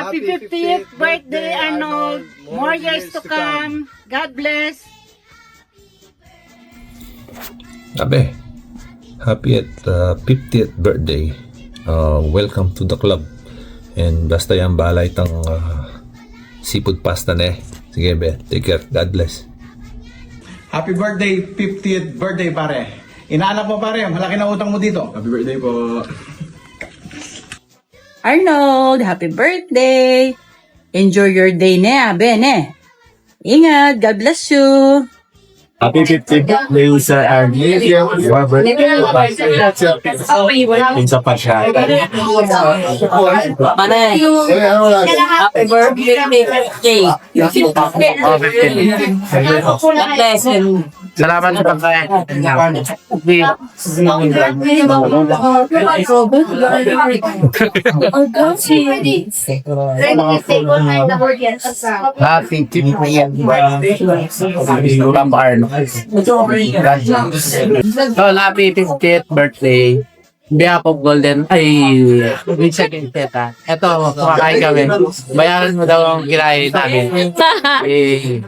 Happy 50th birthday, Arnold. More years to come. God bless. Abe, happy at 50th birthday. Welcome to the club. And basta yan balay tang seafood pasta na eh. Sige be, take care. God bless. Happy birthday, 50th birthday pare. Inaanak mo pare, malaki na utang mo dito. Happy birthday po. Arnold, happy birthday! Enjoy your day ne, Bene. Ingat, God bless you. Happy 50th birthday sa Arnie. Your birthday. Pinsa pa siya. Manay, happy birthday. God bless you. Salamat sa pagkain. Happy 50th happy 50th birthday. Behalf of Golden, with second teta. Ito, kumakain kami. Bayaran mo daw ang kinain namin.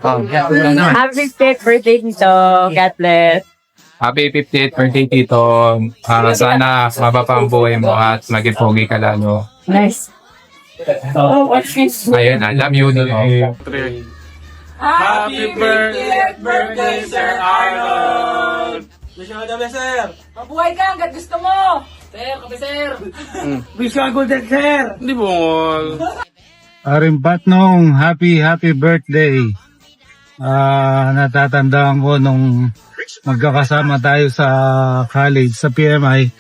Happy 50th birthday nito. God bless. Happy 50th birthday, Tito. Sana maba pa ang buhay mo at maging pogi ka lalo. Nice. Oh, what's this? Ayun, I love you. Happy birthday, Sir Arnold! Wish you all the best, sir! Mabuhay ka hanggat gusto mo. Sir, kami sir. Wish you all good, sir! Hindi mo. Arimpat nung happy birthday. Natatandaan ko nung magkakasama tayo sa college, sa PMI.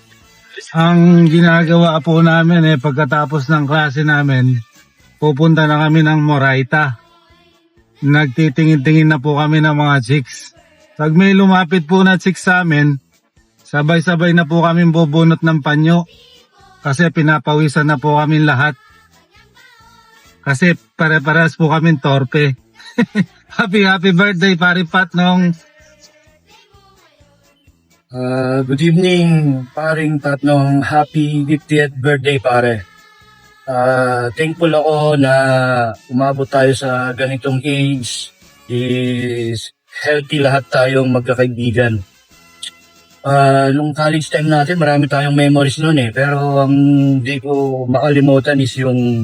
Ang ginagawa po namin pagkatapos ng klase namin, pupunta na kami ng Moraita. Nagtitingin-tingin na po kami ng mga chicks. Pag may lumapit po na chicks sa amin, sabay-sabay na po kami bubunot ng panyo. Kasi pinapawisan na po kami lahat. Kasi pare-parehas po kami torpe. happy birthday, pare Pat nung. Good evening, paring Tatnong. Happy 50th birthday, pare. Thankful ako na umabot tayo sa ganitong age. Is healthy lahat tayong magkakaibigan. Nung college time natin, marami tayong memories noon Pero ang di ko makalimutan is yung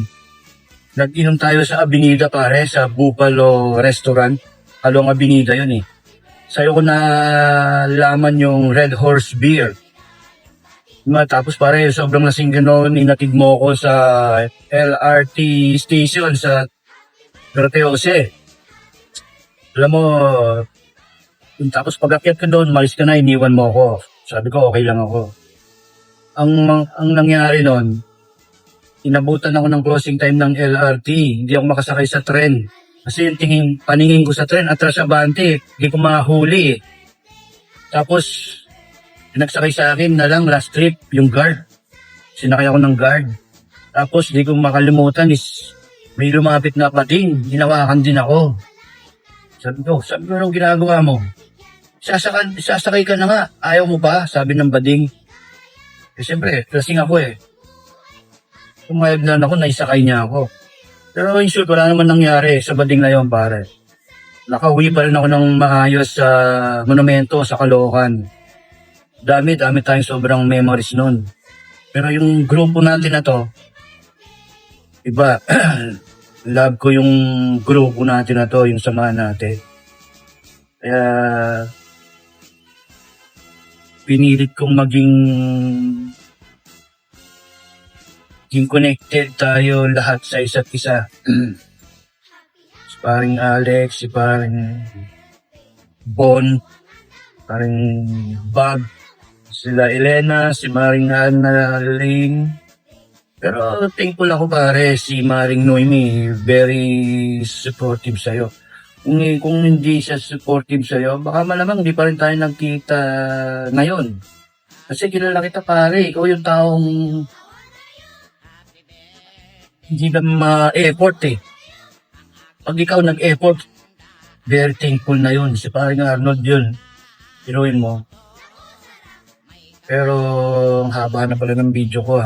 nag-inom tayo sa Avenida, pare, sa Buffalo Restaurant. Along Avenida yun Sa'yo ko nalaman yung Red Horse Beer. Tapos pare, sobrang lasing gano'n, inatid mo ko sa LRT station sa Norte Jose. Alam mo, tapos pag-akyat ka doon, malis ka na, iniwan mo ako. Sabi ko, okay lang ako. Ang nangyari noon, inabutan ako ng closing time ng LRT. Hindi ako makasakay sa tren. Kasi yung paningin ko sa tren, atras abante, hindi ko mahuli Tapos, nagsakay sa akin na lang last trip, yung guard. Sinakay ako ng guard. Tapos, di ko makalimutan is may lumapit na pating, hinawakan din ako. Sabi ko, anong ginagawa mo? Sasakay ka na nga, ayaw mo pa? Sabi ng bading. Siyempre, lasing ako Pumayag na ako, naisakay niya ako. Pero in short, wala naman nangyari sa bading na yun, pare. Nakauwi pa rin ako ng maayos sa monumento sa Caloocan. Dami tayong sobrang memories nun. Pero yung grupo natin na to, iba, love ko yung grupo natin na to, yung samahan natin. Kaya, pinilit kong maging connected tayo lahat sa isa't isa. Si paring Alex, si paring Bon, paring Bob, sila Elena, si Maring Ana Ling. Pero thankful ako pare, si Maring Noemi, very supportive sa'yo. Kung hindi siya supportive sa'yo, baka malamang hindi pa rin tayo nagkita ngayon. Kasi kilala kita pare, ikaw yung taong hindi ka ma-effort Pag ikaw nag-effort, very thankful na yun. Si paring Arnold yun, heroin mo. Pero ang haba na pala ng video ko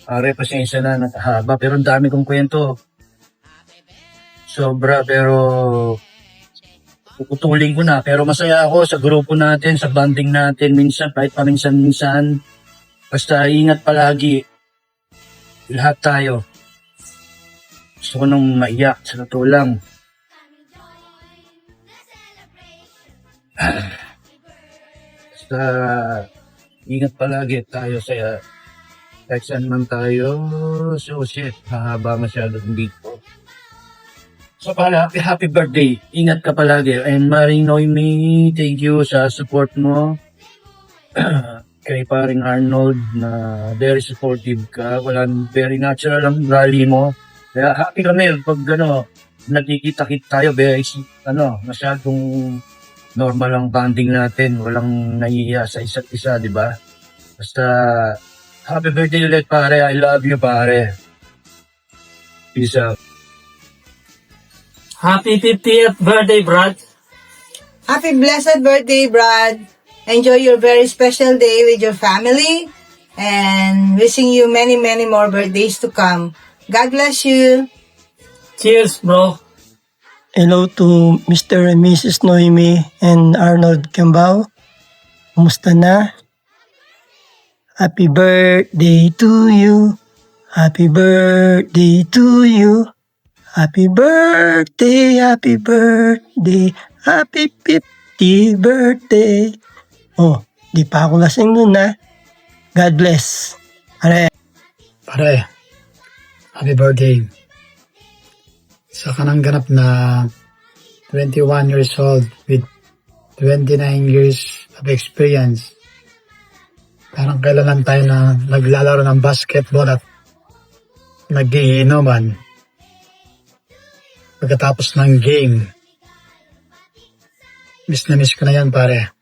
Pare, pasensya na, nakahaba. Pero ang dami kong kwento. Sobra, pero puputulin ko na. Pero masaya ako sa grupo natin, sa banding natin. Minsan, kahit paminsan-minsan. Basta ingat palagi. Lahat tayo. Gusto ko nang maiyak sa totoo lang. Basta ingat palagi tayo sa kahit saan man tayo. So shit, hahaba masyado ng beat ko. So pala, happy birthday. Ingat ka palagi. And Maring Noemi, thank you sa support mo. Kay paring Arnold na very supportive ka. Very natural ang rally mo. Kaya happy kami pag nagkikita-kita tayo. Very, masyadong normal ang bonding natin. Walang nahihiya sa isa't isa, di ba? Basta, happy birthday ulit pare. I love you pare. Peace out. Happy 50th birthday, Brad. Happy blessed birthday, Brad. Enjoy your very special day with your family and wishing you many, many more birthdays to come. God bless you. Cheers, bro. Hello to Mr. and Mrs. Noemi and Arnold Cambao. Kumusta na? Happy birthday to you. Happy birthday to you. Happy birthday, happy birthday, happy 50th birthday. Oh, di pa ako lasing nun ha. God bless. Pare, happy birthday. Sa kanang ganap na 21 years old with 29 years of experience. Parang kailan lang tayo na naglalaro ng basketball at nag-iinuman. Pagkatapos ng game. Miss na miss ko na yan pare.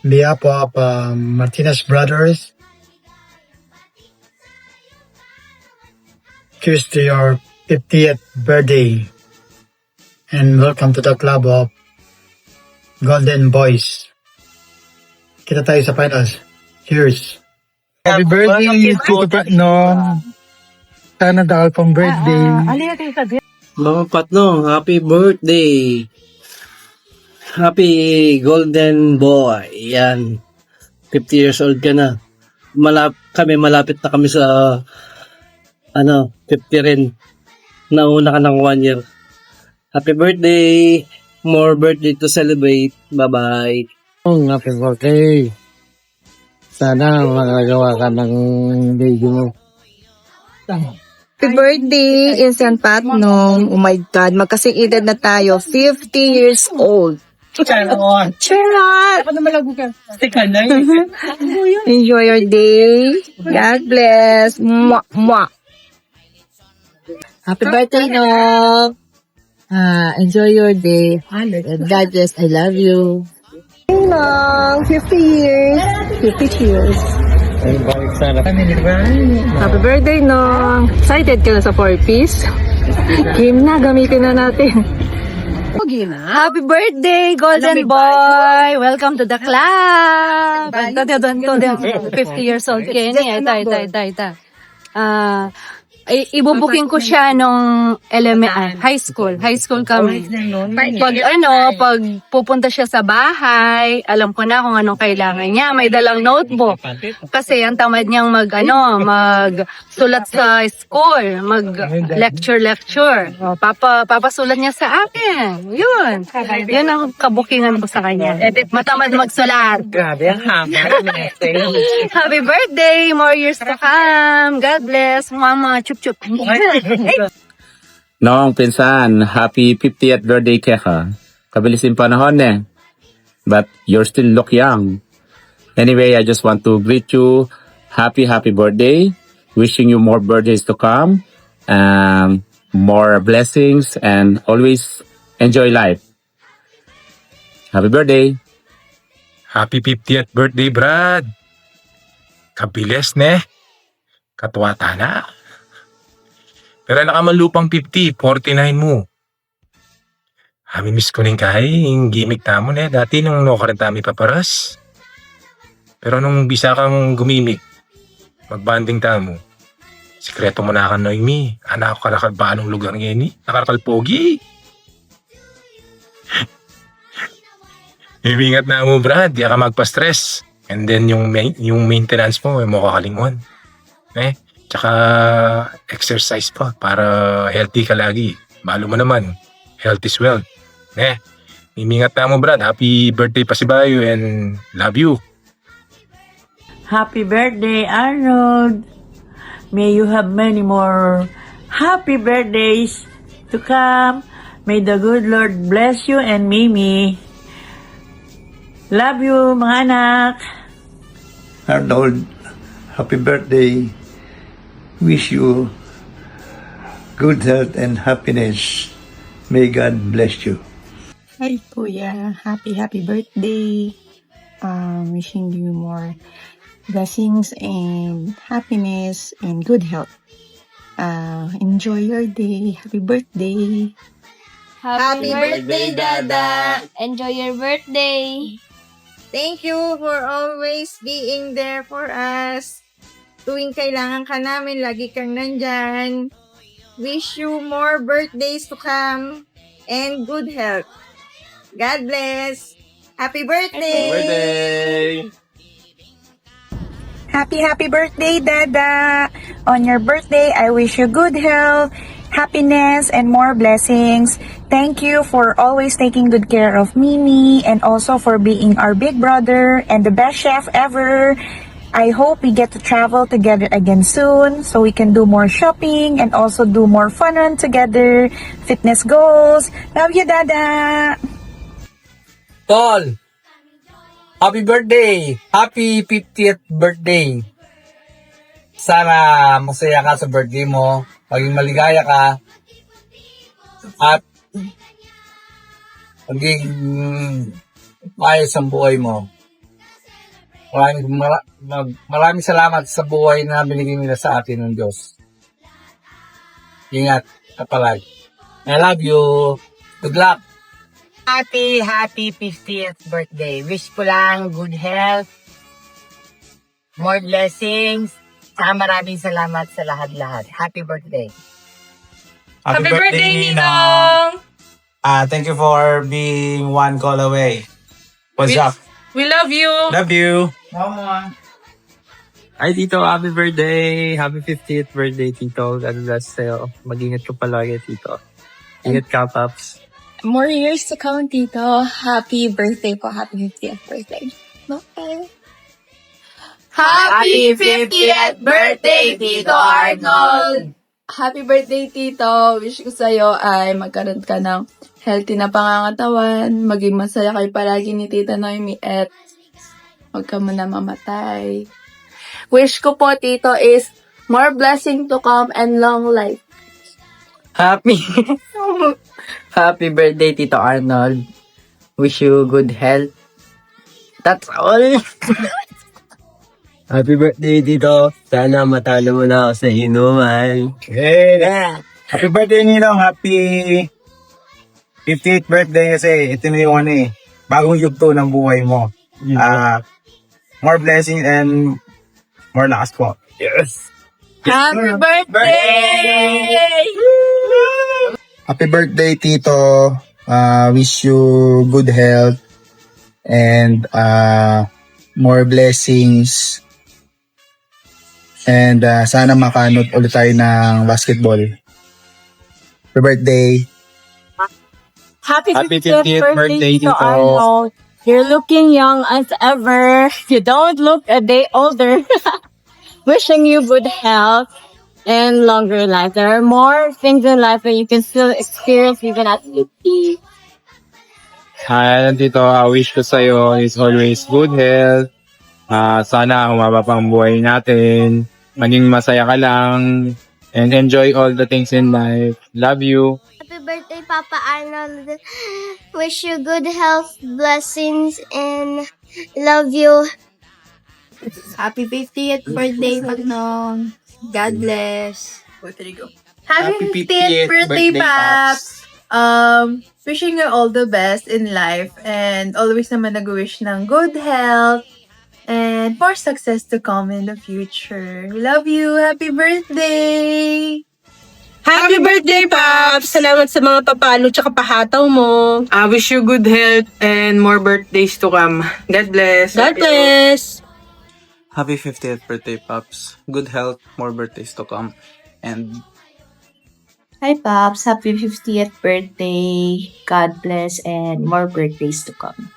On behalf of Martinez Brothers, cheers to your 50th birthday and welcome to the club of Golden Boys. Kita tayo sa finals. Cheers! Happy birthday to Sana dahil pang birthday. Mga patno, happy birthday! Happy Golden Boy. Yan. 50 years old ka na. Malapit na kami sa 50 rin. Nauna ka ng 1 year. Happy birthday! More birthday to celebrate. Bye-bye. Happy birthday. Sana magagawa ka ng baby mo. Happy birthday, Instant Patnong. Oh my God, magkasing edad na tayo. 50 years old. Charot! Enjoy your day. God bless. Mwah, mwah. Happy birthday, no. Enjoy your day. God bless. I love you. Nong, 50 years. 50 cheers. Happy birthday, Nong. Excited ka na sa 4-piece? Game na, gamitin na natin. Happy birthday, Golden Boy! Welcome to the club! 50 years old Kenny. Ita. Ibubuking ko siya nung high school. High school kami. Pag pupunta siya sa bahay, alam ko na kung anong kailangan niya. May dalang notebook. Kasi ang tamad niyang magsulat sa school, lecture. Papasulat niya sa akin. Yun. Yun ang kabukingan ko sa kanya. Matamad magsulat. Grabe, ang hama. Happy birthday! More years to come. God bless. Mama, chup. Noong pinsan, happy 50th birthday keka. Kabilis yung panahon eh. But you're still look young. Anyway, I just want to greet you. Happy birthday. Wishing you more birthdays to come. More blessings and always enjoy life. Happy birthday. Happy 50th birthday, Brad. Kabilis ne. Katuwata na. Pero nakamalupang 50, 49 mo. Miss ko rin yung gimmick tamo na dati nung nakarantami paparas. Pero nung bisa kang gumimik, magbanding tamo, Sikreto mo na ka, Noemi. Anak ko kalakal ba anong lugar ngayon eh? Nakalakal pogi. Imingat na mo, Brad. Di ka magpa-stress. And then yung maintenance mo, mo kakalingon. Tsaka exercise pa para healthy ka lagi. Malo mo naman, health is wealth. Imingat na mo, Brad. Happy birthday pa si Bayo and love you. Happy birthday, Arnold. May you have many more happy birthdays to come. May the good Lord bless you and Mimi. Love you, mga anak. Arnold, happy birthday. Wish you good health and happiness. May God bless you. Hi, Kuya. Happy birthday. Wishing you more blessings and happiness and good health. Enjoy your day. Happy birthday. Happy birthday, Dada. Enjoy your birthday. Thank you for always being there for us. Tuwing kailangan ka namin, lagi kang nandyan. Wish you more birthdays to come and good health. God bless. Happy birthday! Happy birthday, Dada. On your birthday, I wish you good health, happiness, and more blessings. Thank you for always taking good care of Mimi and also for being our big brother and the best chef ever. I hope we get to travel together again soon so we can do more shopping and also do more fun run together, fitness goals. Love you, Dada. Tol, happy birthday! Happy 50th birthday! Sana masaya ka sa birthday mo, maging maligaya ka, at maging maayos ang buhay mo. Maraming salamat sa buhay na binigay nila sa atin ng Diyos. Ingat ka palagi. I love you. Good luck. Happy 50th birthday. Wish ko lang good health, more blessings, saka maraming salamat sa lahat-lahat. Happy birthday. Happy birthday, Ninong! Thank you for being one call away. What's up? We love you! Love you! Mama. Hi, Tito. Happy birthday. Happy 50th birthday, Tito. God bless sa'yo. Mag-ingat ka palagi, Tito. Ingat ka, Paps. More years to come, Tito. Happy birthday po. Happy 50th birthday. Okay. Happy 50th birthday, Tito Arnold! Happy birthday, Tito! Wish ko sa'yo ay magkaroon ka ng healthy na pangangatawan, maging masaya kayo palagi ni Tita Noemi, at huwag ka muna mamatay. Wish ko po, Tito, is more blessing to come and long life. Happy birthday, Tito Arnold. Wish you good health. That's all. Happy birthday, Tito. Sana matalo mo na ako sa inuman. Hey! Happy birthday, Ninong. Happy 50th birthday kasi ito na yung bagong yugto ng buhay mo. More blessings and more lakas po. Yes! Happy birthday! Happy birthday, Tito. Wish you good health and more blessings. And sana makanot ulit tayo ng basketball. Happy birthday. Happy 50th birthday, Tito Arnold. You're looking young as ever. You don't look a day older. Wishing you good health and longer life. There are more things in life that you can still experience even at 50. Hi, Tito. Wish ko sa'yo is always good health. Sana humaba pang buhay natin. Maging masaya ka lang. And enjoy all the things in life. Love you. Happy birthday, Papa Arnold. Wish you good health, blessings, and love you. Happy 50th birthday, Pagnong. God bless. Happy 50th birthday, Paps! Wishing you all the best in life and always naman nag-wish ng good health and more success to come in the future. We love you. Happy birthday! Happy birthday, Pops! Salamat sa mga papalo tsaka pahataw mo. I wish you good health and more birthdays to come. God bless. God bless! Happy 50th birthday, Pops. Good health, more birthdays to come. And Hi, Pops. Happy 50th birthday. God bless and more birthdays to come.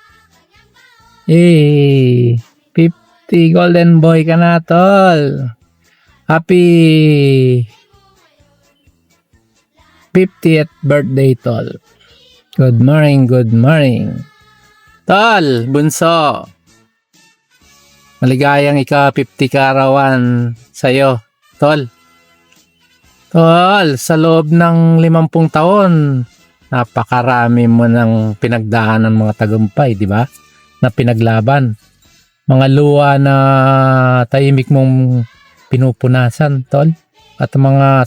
Hey, 50 golden boy ka na, tol. Happy 50th birthday, tol. Good morning, good morning. Tol, bunso. Maligayang ika-50 kaarawan sa'yo, tol. Tol, sa loob ng 50 taon, napakarami mo ng pinagdaanan ng mga tagumpay, di ba? Na pinaglaban. Mga luha na tahimik mong pinupunasan, tol. At mga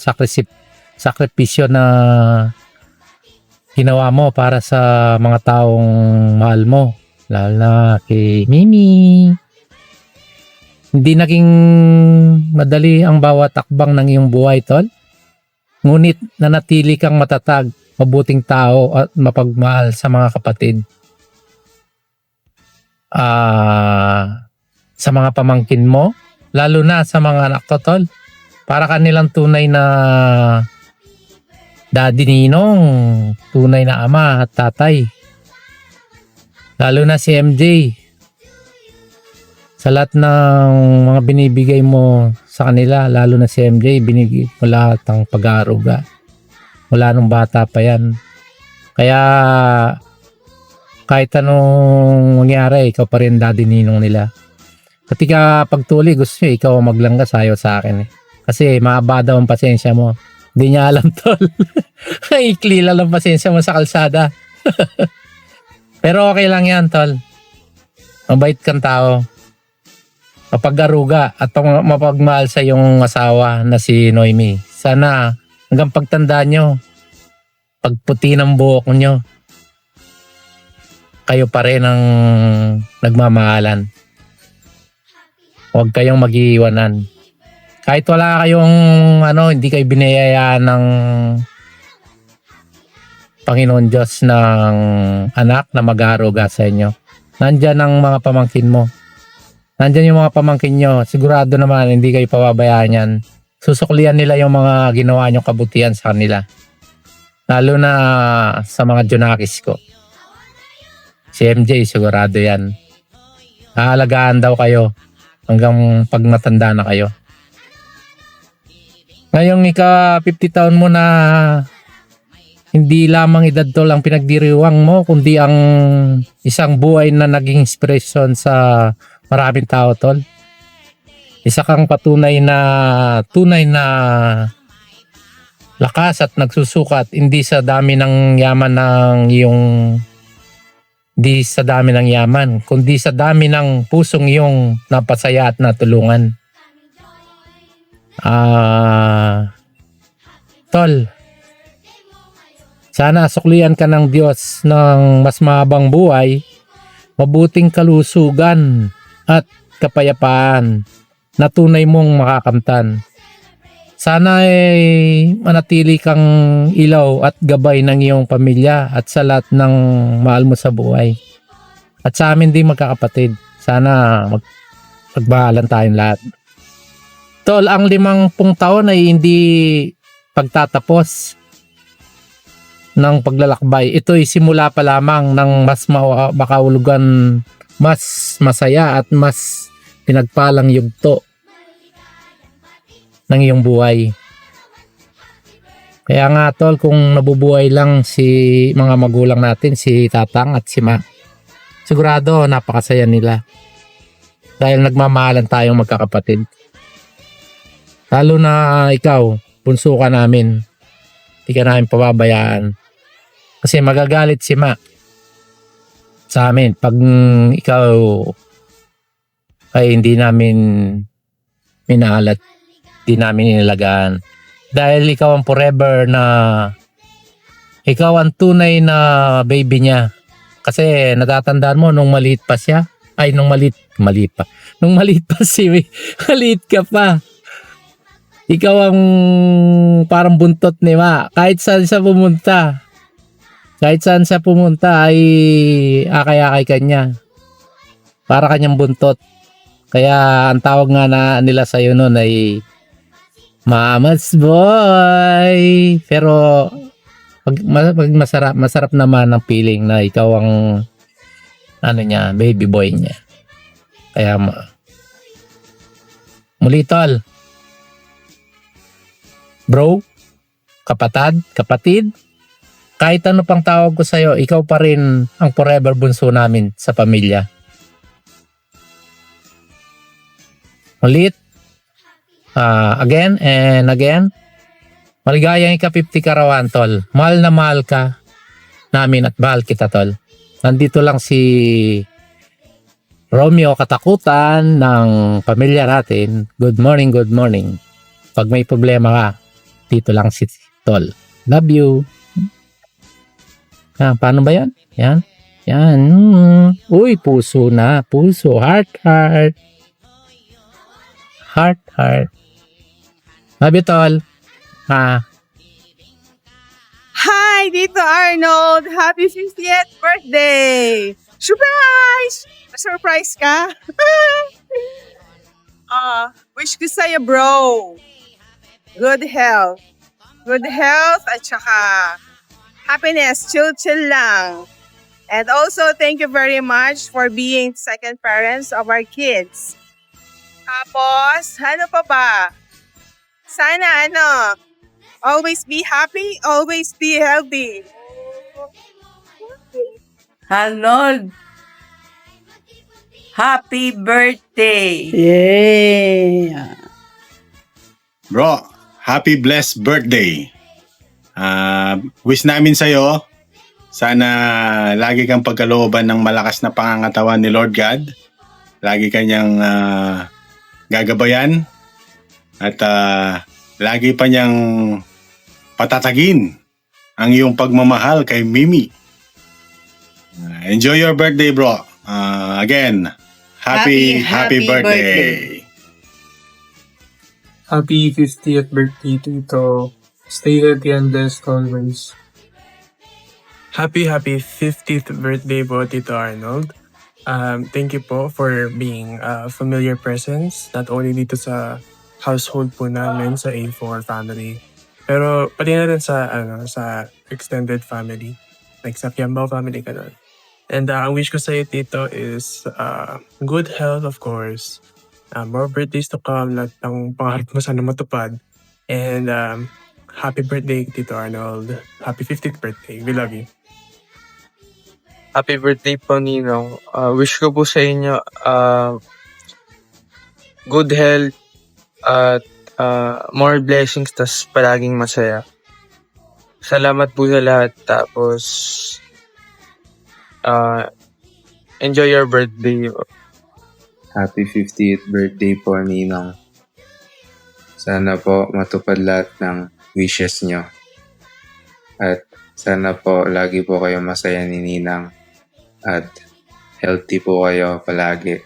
sakripisyo na ginawa mo para sa mga taong mahal mo. Lalo na kay Mimi. Hindi naging madali ang bawat akbang ng iyong buhay, tol. Ngunit nanatili kang matatag, mabuting tao at mapagmahal sa mga kapatid. Sa mga pamangkin mo, lalo na sa mga anak ko, tol. Para kanilang tunay na daddy ninong, tunay na ama at tatay. Lalo na si MJ. Sa lahat ng mga binibigay mo sa kanila, lalo na si MJ, binigay mo lahat ng pag-aaruga. Mula nung bata pa yan. Kaya kahit anong mangyari, ikaw pa rin daddy ninong nila. Pati ka pagtuli, gusto nyo, ikaw ang maglanggas, ayaw sa akin eh. Kasi mahaba daw ang pasensya mo. Hindi niya alam, tol. Ikli lang ang pasensya mo sa kalsada. Pero okay lang yan, tol. Mabait kang tao. Mapag-aruga at mapagmahal sa iyong asawa na si Noemi. Sana hanggang pagtanda nyo, pagputi ng buhok nyo, kayo pa rin ang nagmamahalan. Huwag kayong mag-iiwanan. Kahit wala kayong hindi kayo biniyayaan ng Panginoon Diyos ng anak na mag-aaruga sa inyo. Nandyan ang mga pamangkin mo. Nandyan yung mga pamangkin nyo. Sigurado naman hindi kayo pababayaan yan. Susuklian nila yung mga ginawa nyong kabutihan sa kanila. Lalo na sa mga Junakis ko. Si MJ, sigurado yan. Aalagaan daw kayo hanggang pag matanda na kayo. Ngayong ika-50 taon mo na hindi lamang edad to lang pinagdiriwang mo, kundi ang isang buhay na naging inspiration sa maraming tao, tol. Isa kang tunay na lakas at nagsusukat, hindi sa dami ng yaman, kundi sa dami ng pusong iyong napasaya at natulungan. Tol, sana suklian ka ng Diyos ng mas mahabang buhay, mabuting kalusugan at kapayapaan na tunay mong makakamtan. Sana manatili kang ilaw at gabay ng iyong pamilya at sa lahat ng mahal mo sa buhay. At sa amin din magkakapatid, sana magbahalan tayong lahat. Tol, ang 50 taon ay hindi pagtatapos ng paglalakbay. Ito'y simula pa lamang ng mas makahulugan, mas masaya at mas pinagpalang yugto ng iyong buhay. Kaya nga, tol, kung nabubuhay lang si mga magulang natin, si Tatang at si Ma, sigurado napakasaya nila. Dahil nagmamahalan tayong magkakapatid. Lalo na ikaw, bunso ka namin. Hindi ka namin pababayaan. Kasi magagalit si Ma sa amin pag ikaw ay hindi namin minahal at hindi namin inalagaan. Dahil ikaw ang forever na ikaw ang tunay na baby niya. Kasi natatandaan mo nung maliit pa siya, Ay, nung maliit pa. Nung maliit pa maliit ka pa. Ikaw ang parang buntot ni Ma. Kahit saan siya pumunta ay akay-akay kanya. Para kanyang buntot. Kaya ang tawag nga na nila sa'yo noon ay Mama's Boy. Pero masarap naman ang feeling na ikaw ang baby boy niya. Kaya muli tol, bro, kapatid, kahit ano pang tawag ko sa'yo, ikaw pa rin ang forever bunso namin sa pamilya. Ulit, again and again, maligayang ika-50 karawan, tol. Mahal na mahal ka namin at mahal kita, tol. Nandito lang si Romeo Katakutan ng pamilya natin. Good morning, good morning. Pag may problema ka, dito lang si Tol. Love you. Paano ba yan? Yan. Uy, puso na. Puso. Heart. Love you, Tol. Hi, Tito Arnold! Happy 50th birthday! Surprise! Surprise ka? Wish ko sa'yo, bro. Good health. Good health at saka happiness. Chill lang. And also, thank you very much for being second parents of our kids. Tapos, ano pa ba? Sana always be happy, always be healthy. Arnold, happy birthday! Yeah! Bro, happy blessed birthday. Wish namin sa'yo, sana lagi kang pagkalooban ng malakas na pangangatawan ni Lord God. Lagi kanyang gagabayan at lagi pa niyang patatagin ang iyong pagmamahal kay Mimi. Enjoy your birthday, bro. Again, happy birthday. Happy 50th birthday, Tito. Stay healthy and blessed always. Happy 50th birthday po, Tito Arnold. Thank you po for being a familiar presence, not only dito sa household po namin sa A4 family, pero pati na rin sa extended family, like sa Kiambao family ganun. And ang wish ko sa iyo, Tito, is good health, of course. More birthdays to come, lahat ng pangarap mo sana matupad. And happy birthday, Tito Arnold. Happy 50th birthday. We love you. Happy birthday po, Ninong. Wish ko po sa inyo good health at more blessings, tas palaging masaya. Salamat po sa lahat. Tapos enjoy your birthday. Happy 50th birthday po, Ninong. Sana po matupad lahat ng wishes nyo. At sana po lagi po kayo masaya ni Ninang. At healthy po kayo palagi.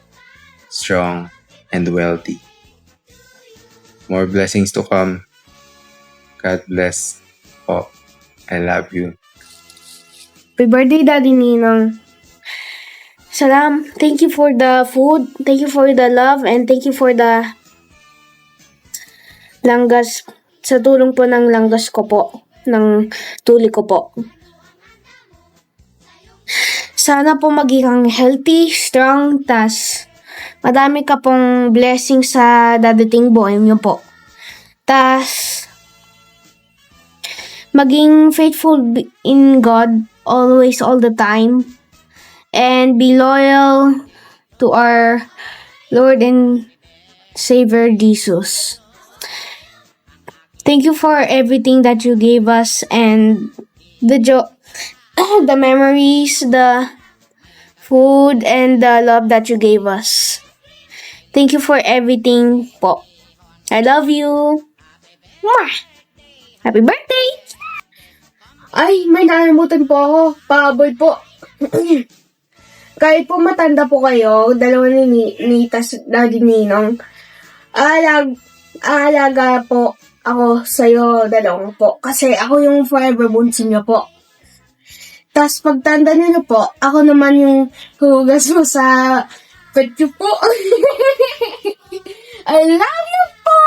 Strong and wealthy. More blessings to come. God bless po. I love you. Happy birthday, Daddy Ninong. Thank you for the food, thank you for the love, and thank you for the langgas, sa tulong po ng langgas ko po, ng tuli ko po. Sana po maging healthy, strong, tas madami ka pong blessing sa dadating buhay niyo po. Tas maging faithful in God always, all the time. And be loyal to our Lord and Savior Jesus. Thank you for everything that you gave us and the the memories, the food, and the love that you gave us. Thank you for everything po. I love you. Mwah! Happy birthday! Ay, may nalimutan po ako. Pa-boy po. kahit po matanda po kayo, dalawa ni Nitas, Daddy Ninong, aalaga po ako sa'yo, dalawang po. Kasi ako yung forever bunso niyo po. Tapos pagtanda niyo po, ako naman yung hugas mo sa petyo po. I love you po!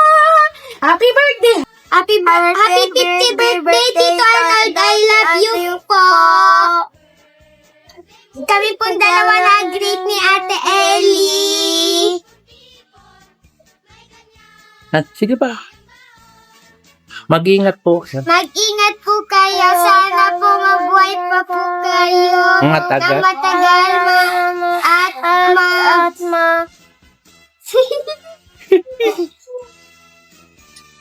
Happy birthday! Happy 50th birthday, Tito Arnold! I love you po! Kami pong dalawa na-greet ni Ate Ellie! Sige ba? Mag-ingat po. Mag-ingat po kayo. Sana po mabuhay pa po kayo. Matagal. Na matagal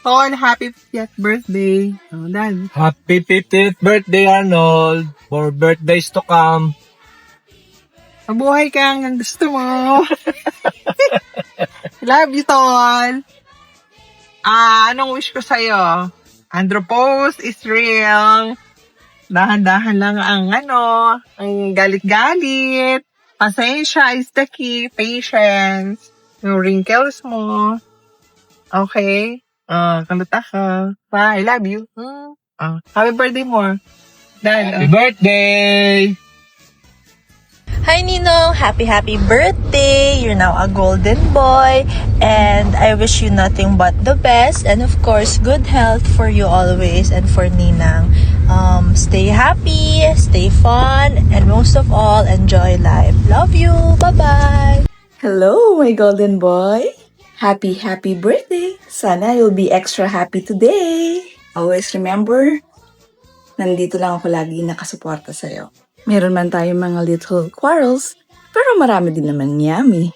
Paul, happy 50th birthday. Oh, Dan. Happy 50th birthday, Arnold. More birthdays to come. Mabuhay ka hanggang gusto mo. Love you, Tol. Anong wish ko sa'yo? Andropos is real. Dahan-dahan lang ang ang galit-galit. Pasensya is the key. Patience. Yung wrinkles mo. Okay? Kaluta ka. Bye. I love you. Happy birthday more. Happy birthday! Hi Ninong! Happy birthday! You're now a golden boy and I wish you nothing but the best and of course good health for you always and for Ninang. Stay happy, stay fun, and most of all, enjoy life. Love you! Bye-bye! Hello, my golden boy! Happy birthday! Sana you'll be extra happy today! Always remember, nandito lang ako lagi nakasuporta sa'yo. Meron man tayong mga little quarrels, pero marami din naman yummy.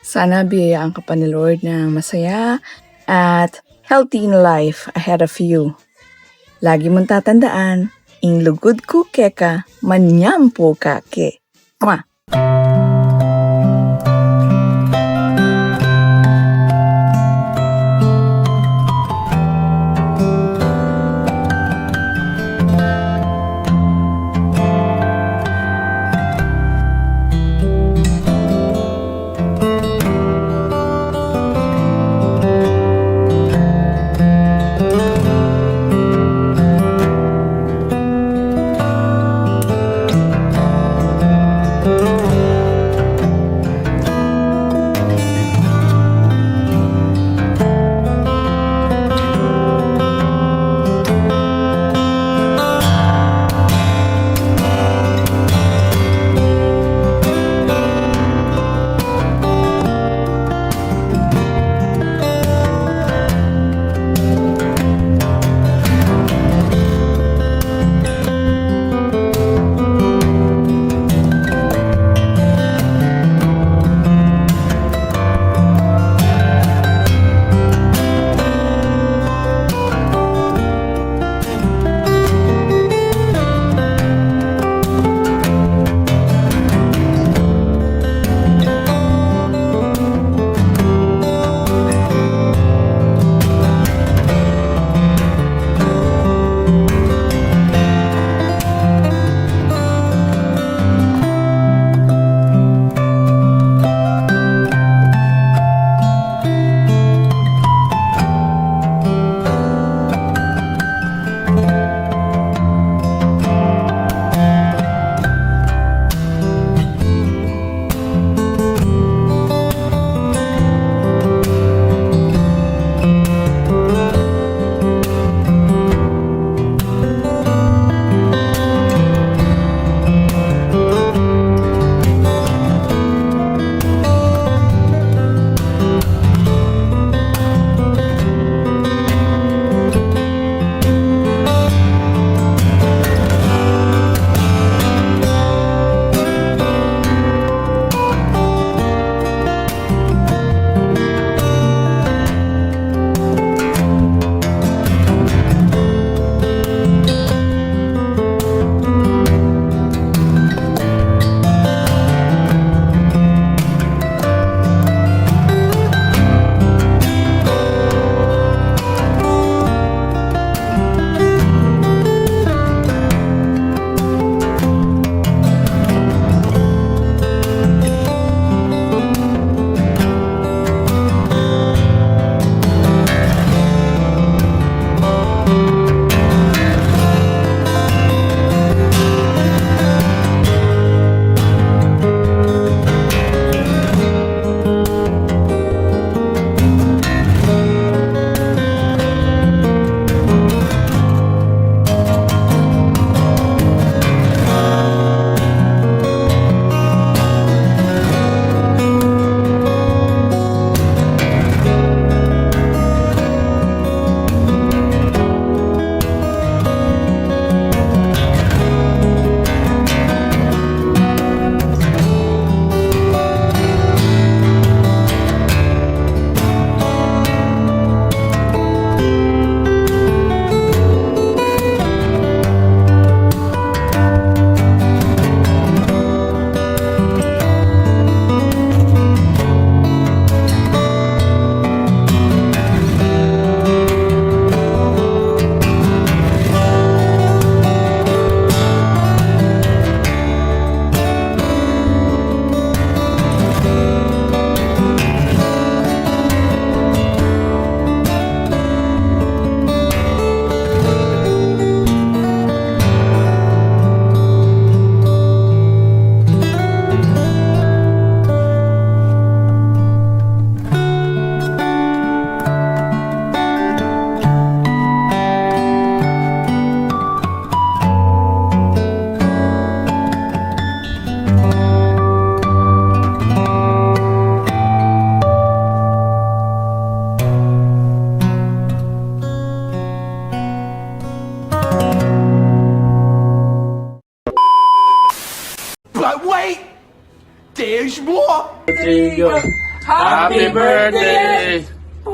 Sana biyayaan ka pa ni Lord ng masaya at healthy in life ahead of you. Lagi mong tatandaan, ing lugod ku keka, manyampo ka ke. Mwah! Thank you.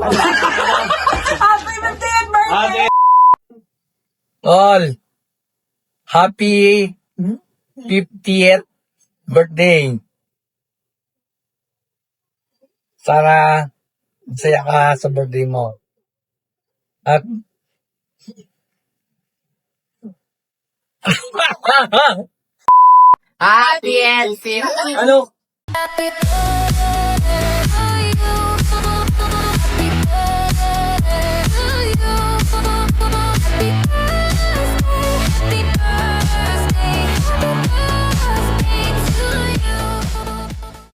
Happy 50th birthday! All, happy 50th birthday. Sana masaya ka sa birthday mo. At Happy and 50. ano? Happy